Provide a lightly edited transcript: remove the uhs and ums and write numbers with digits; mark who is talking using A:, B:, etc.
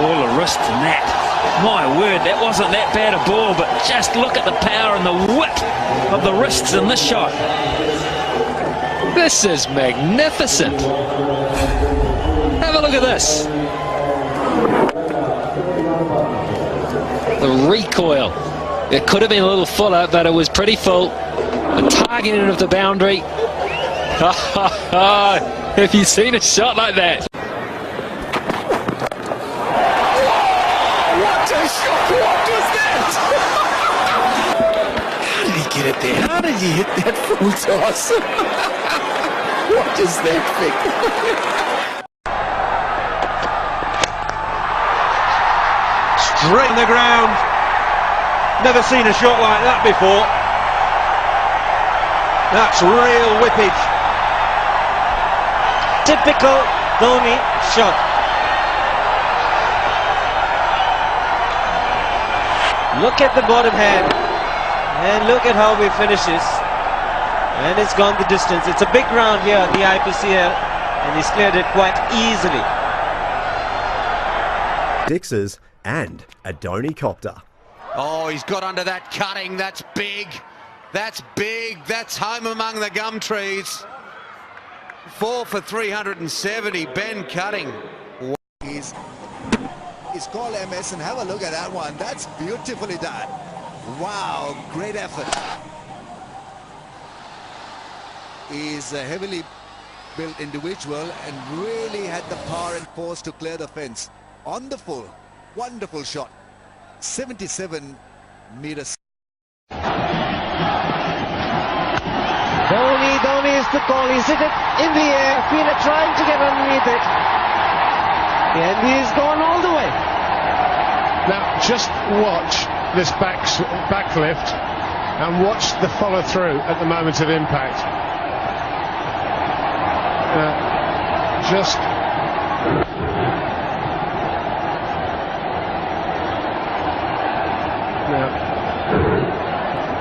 A: All the wrist and that. My word, that wasn't that bad a ball, but just look at the power and the width of the wrists in this shot.
B: This is magnificent. Have a look at this. The recoil. It could have been a little fuller, but it was pretty full. The targeting of the boundary. Have you seen a shot like that?
C: What a shot! What was that? How did he get it there? How did he hit that full toss? What is that thing?
D: Straight on the ground. Never seen a shot like that before. That's real whippage.
E: Typical Dhoni shot. Look at the bottom hand and look at how he finishes, and it's gone the distance. It's a big round here at the IPCL and he's cleared it quite easily.
F: Sixes and a Dhoni copter.
G: Oh, he's got under that cutting. That's big. That's big. That's home among the gum trees. 4 for 370. Ben Cutting.
C: He's called MS, and have a look at that one. That's beautifully done. Wow, great effort. He's a heavily built individual and really had the power and force to clear the fence. On the full, wonderful shot. 77 meters.
E: Dhoni is the call. He's hit it in the air. Fila trying to get underneath it. And he's gone all the way.
H: Now just watch this backlift and watch the follow through at the moment of impact. Just